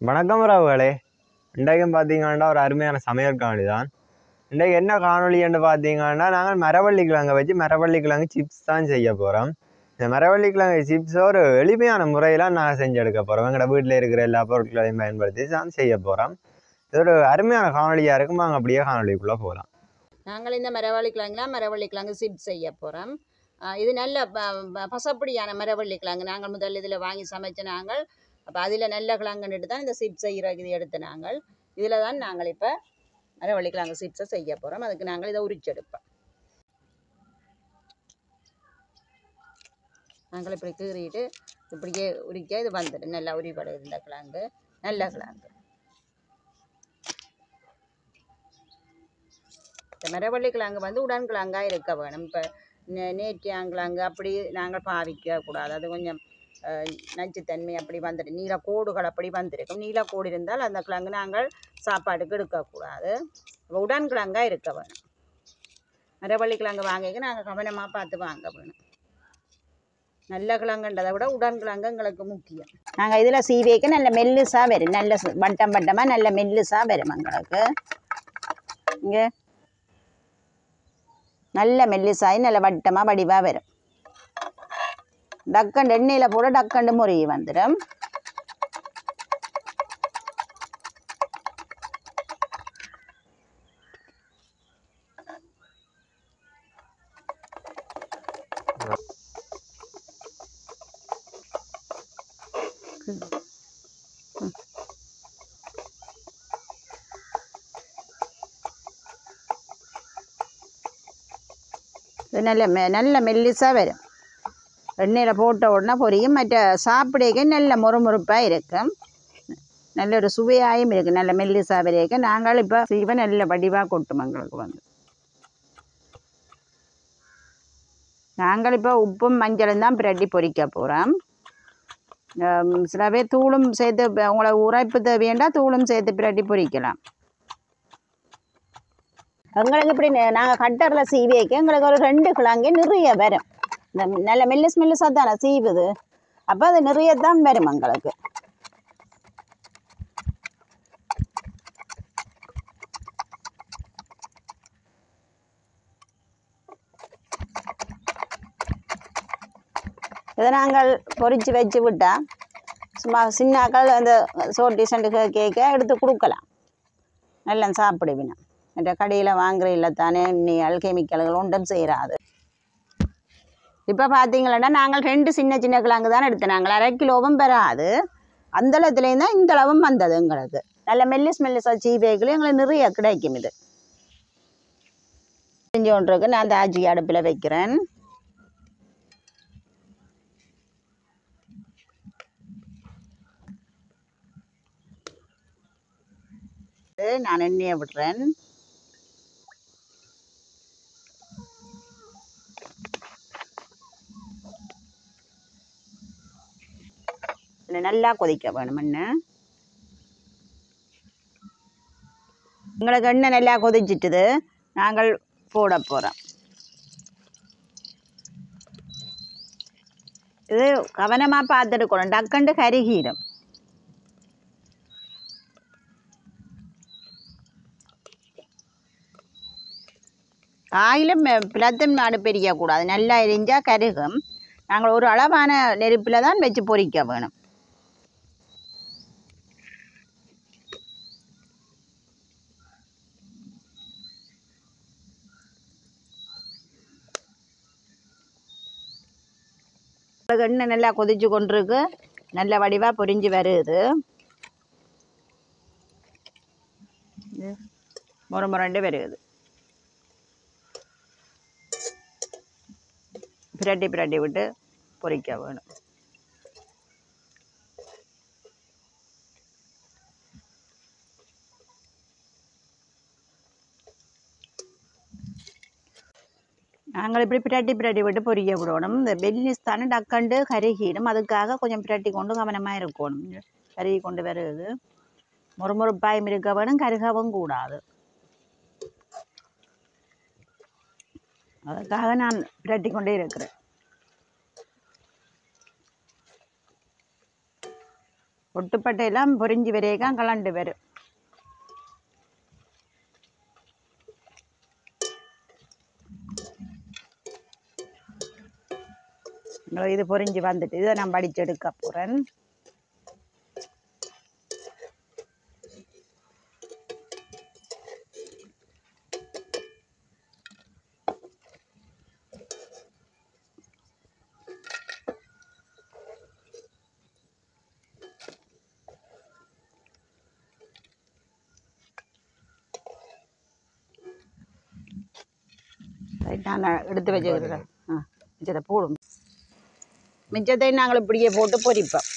வணக்கம் உறவுகளே. இன்றைக்கும் பார்த்தீங்கன்னா ஒரு அருமையான சமையல் காணொளி தான். இன்றைக்கு என்ன காணொளி என்று பார்த்தீங்கன்னா நாங்கள் மரவள்ளி கிழங்கை வச்சு மரவள்ளி கிழங்கு சிப்ஸ் தான் செய்ய போகிறோம். இந்த மரவள்ளி கிழங்கு சிப்ஸ் ஒரு எளிமையான முறையில் நாங்கள் செஞ்சு எடுக்க போகிறோம். எங்களோட வீட்டில் இருக்கிற எல்லா பொருட்களையும் பயன்படுத்தி தான் செய்ய போகிறோம். இது ஒரு அருமையான காணொலியாக இருக்கும். நாங்கள் அப்படியே காணொலிக்குள்ளே போகலாம். நாங்கள் இந்த மரவள்ளி கிழங்கு சிப்ஸ் செய்ய போகிறோம். இது நல்ல பசப்படியான மரவள்ளி கிழங்கு. நாங்கள் முதல் இதில் வாங்கி சமைச்ச நாங்கள் அப்போ அதில் நல்ல கிழங்குன்னுட்டு தான் இந்த சிப்ஸ் செய்கிற இது எடுத்து நாங்கள் இதில் தான் நாங்கள் இப்போ மரவள்ளி கிழங்கு சிப்ஸை செய்ய போகிறோம். அதுக்கு நாங்கள் இதை உரிச்செடுப்போம். நாங்கள் இப்படி கீறிட்டு இப்படியே உரிக்க இது வந்துடும். நல்லா உரிபடுது இந்த கிழங்கு, நல்ல கிழங்கு. இந்த மரவள்ளி கிழங்கு வந்து உடன் கிழங்காக இருக்க வேணும். இப்போ நேற்றியாங்கிழங்கு அப்படி நாங்கள் பாவிக்கக்கூடாது. அது கொஞ்சம் நச்சுத்தன்மை அப்படி வந்துடும். நீலக்கோடுகள் அப்படி வந்திருக்கும். நீலக்கோடு இருந்தால் அந்த கிழங்கு நாங்கள் சாப்பாட்டுக்கு எடுக்கக்கூடாது. உடன் கிழங்காக இருக்க வேணும். மரவள்ளி கிழங்கு வாங்கிக்க நாங்கள் கவனமாக பார்த்து வாங்க வேணும். நல்ல கிழங்குன்றதை விட உடன் கிழங்கு எங்களுக்கு முக்கியம். நாங்கள் இதில் சீவைக்கு நல்ல மெல்லுசாக வரும். நல்ல வட்டம் வட்டமாக நல்ல மெல்லுசாக வரும். எங்களுக்கு இங்கே நல்ல மெல்லிசாய் நல்ல வட்டமாக வடிவாக வரும். டக்கண்டு எண்ணெயில் போட டக்கண்டு முறிய வந்துடும். நல்ல மெல்லிசாக வரும். எண்ணெயில் போட்ட உடனே பொரியும். மற்ற சாப்பிடக்க நல்ல முறுமுறுப்பாக இருக்கும். நல்ல ஒரு சுவையாயும் இருக்குது. நல்ல மெல்லிசாக வரைக்கும் நாங்கள் இப்போ சீவை நல்ல வடிவாக கொட்டும். எங்களுக்கு வந்து நாங்கள் இப்போ உப்பும் மஞ்சளும் தான் பிரட்டி பொரிக்க போகிறோம். சில பேர் தூளும் சேர்த்து உங்களை உரைப்பு தேவையண்டா தூளும் சேர்த்து பிரட்டி பொரிக்கலாம். எங்களுக்கு இப்படி நாங்கள் கட்டரில் சீவிக்க எங்களுக்கு ஒரு 2 கிழங்கு நிறைய வரும். இந்த நல்ல மெல்லிசாக தானே சீவுது. அப்போ அது நிறைய தான் வரும் எங்களுக்கு. இதை நாங்கள் பொரித்து வச்சு விட்டால் சும்மா சின்னாக்கள் அந்த சோட்டி சண்டு கேட்க எடுத்து கொடுக்கலாம். நல்லா சாப்பிடுவினா. மற்ற கடையில் வாங்குற இல்லை தானே எண்ணெய்கள் கெமிக்கல்கள் ஒன்றும் செய்கிறாது. இப்போ பார்த்தீங்களன்னா நாங்கள் 2 சின்ன சின்ன கிழங்கு தான் எடுத்து நாங்கள் 1/2 கிலோவும் பெறாது. அந்தளத்துலேயும் தான் இந்தளவும் வந்தது எங்களுக்கு. நல்ல மெல்லிசாக சீவைகளும் எங்களுக்கு நிறைய கிடைக்கும். இது செஞ்சு ஒன்றுக்கு நான் அந்த ஆச்சி அடுப்பில் வைக்கிறேன். நான் எண்ணெயை விடுறேன். நல்லா கொதிக்க வேணும். எங்களுக்கு எண்ணெய் நல்லா கொதிச்சிட்டுது. நாங்கள் போட போகிறோம். இது கவனமாக பார்த்துட்டுக்கணும். டக்கண்டு கருகிடும். காயிலும் பிளத்தன் மாடு பெரியக்கூடாது. நல்லா எரிஞ்சால் கருகும். நாங்கள் ஒரு அளவான நெருப்பில் தான் வச்சு பொரிக்க வேணும். எண்ணெய் நல்லா கொதிச்சு கொண்டிருக்கு. நல்ல வடிவாக பொரிஞ்சு வருது. முரண்டு வருது. பிரட்டி விட்டு பொரிக்க வேணும். நாங்கள் இப்படி பிரட்டி விட்டு பொரிக்க விடணும். இந்த பெல்லிஸ் தானே டக்கண்டு கருகிடும். அதுக்காக கொஞ்சம் பிரட்டி கொண்டு கவனமாக இருக்கணும். கருகி கொண்டு வருது. முறுமுறுப்பாயும் இருக்க வேணும். கருகவும் கூடாது. அதுக்காக நான் பிரட்டி கொண்டே இருக்கிறேன். ஒட்டுப்பட்டையெல்லாம் பொரிஞ்சு வரையதான் கலண்டு வரும். இது பொரிஞ்சு வந்துட்டு இதை நான் படிச்சு எடுக்க போறேன். நான் எடுத்து வச்சுக்கிறேன். மிச்சத்தை போடும். மிச்சத்தை நாங்கள் இப்படியே போட்டு பொரிப்போம்.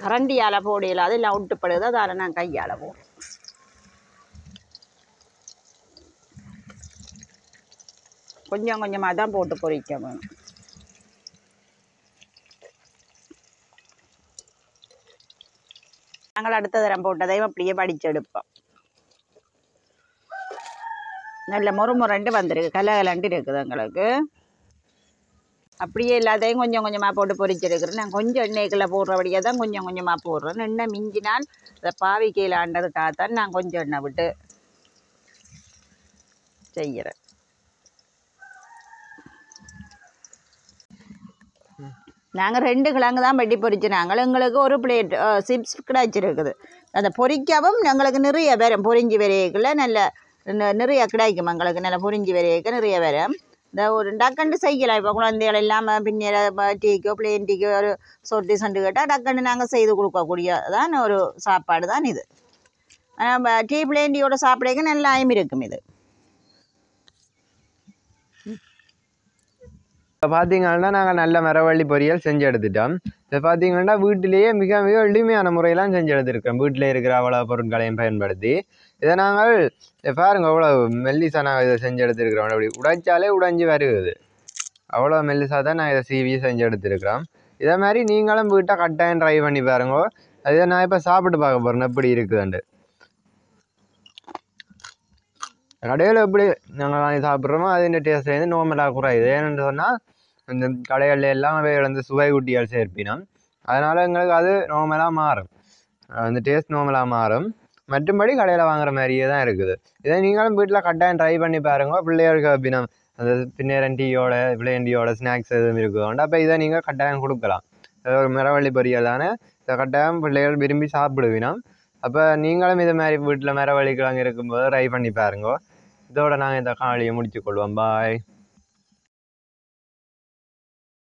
கரண்டியால் போடையில் அதெல்லாம் விட்டுப்படுது. அதில் நான் கையால் போடும். கொஞ்சம் கொஞ்சமாக தான் போட்டு பொரிக்க வேணும். நாங்கள் அடுத்த தரம் போட்டதையும் அப்படியே படிச்செடுப்போம். நல்ல முறுமுறண்டு வந்திருக்கு, கலகலண்டு இருக்குது எங்களுக்கு. அப்படியே எல்லாத்தையும் கொஞ்சம் கொஞ்சமாக போட்டு பொரிச்செடுக்கிறேன். நான் கொஞ்சம் எண்ணெய்க்குள்ளே போடுறபடியாக தான் கொஞ்சம் கொஞ்சமாக போடுறேன். எண்ணெய் மிஞ்சினால் அதை பாவிக்கையில் ஆண்டதுக்காகத்தான் நான் கொஞ்சம் எண்ணெய் விட்டு செய்கிறேன். நாங்கள் 2 கிழங்கு தான் வெட்டி பொரிச்சினாங்க. எங்களுக்கு ஒரு பிளேட் சிப்ஸ் கிடைச்சிருக்குது. அதை பொரிக்கவும் எங்களுக்கு நிறைய வரும். பொரிஞ்சு வரையக்குள்ள நல்ல நிறைய கிடைக்கும். எங்களுக்கு நல்ல பொரிஞ்சு வரையக்க நிறைய வரும். இந்த ஒரு டக்குண்டு செய்யலாம். இப்போ குழந்தைகள் இல்லாமல் பின்னர் டீக்கோ பிளேன் டீக்கோ ஒரு சொட்டி சண்டு கேட்டால் டக்குண்டு நாங்கள் செய்து கொடுக்கக்கூடியதான் ஒரு சாப்பாடு தான் இது. டீ பிளேன் டீயோட சாப்பிடக்க நல்லாயும் இருக்கும் இது. இப்போ பார்த்தீங்கன்னா நாங்கள் நல்ல மரவள்ளி பொரியல் செஞ்சு எடுத்துட்டோம். இதை பார்த்தீங்கன்னா வீட்டிலேயே மிக மிக எளிமையான முறையெல்லாம் செஞ்சு எடுத்துருக்கோம். வீட்டில் இருக்கிற அவ்வளோ பொருட்களையும் பயன்படுத்தி இதை நாங்கள் பாருங்க அவ்வளோ மெல்லிசாக நாங்கள் இதை செஞ்சு எடுத்துருக்கிறோம். அப்படி உடைச்சாலே உடைஞ்சி வருது. அவ்வளோ மெல்லிசாக தான் நான் இதை சீவி செஞ்சு எடுத்துருக்கிறோம். இதே மாதிரி நீங்களும் வீட்டை கட்டாயம் ட்ரை பண்ணி பாருங்க. அதை நான் இப்போ சாப்பிட்டு பார்க்க போகிறேன் எப்படி இருக்குதுண்டு. கடையில் எப்படி நாங்கள் வாங்கி சாப்பிட்றோமோ அதிൻ്റെ டேஸ்ட் வந்து நார்மலாக குறையுது. ஏன்னு சொன்னால் இந்த கடைகளில் எல்லாம் வந்து சுவை ஊட்டியால் சேர்ப்பினோம். அதனால் எங்களுக்கு அது நார்மலாக மாறும். அந்த டேஸ்ட் நார்மலாக மாறும். மற்றும்படி கடையில் வாங்குற மாதிரியே தான் இருக்குது. இதை நீங்களும் வீட்டில் கட்டாயம் ட்ரை பண்ணி பாருங்க. பிள்ளைகளுக்கு அப்படின்னா அந்த பின்னேரன் டீயோட பிள்ளையன் டீயோட ஸ்நாக்ஸ் எதுவும் இருக்குதுண்டு. அப்போ இதை நீங்கள் கட்டாயம் கொடுக்கலாம். ஒரு மரவள்ளி பொரியல் தானே, இதை கட்டாயம் பிள்ளைகள் விரும்பி சாப்பிடுவினோம். அப்போ நீங்களும் இது மாதிரி வீட்டில் மரவள்ளி கிழங்கு இருக்கும்போது ட்ரை பண்ணி பாருங்க. இதோட நாங்கள் இந்த காணொலியை முடிச்சுக்கொள்வோம். பாய்.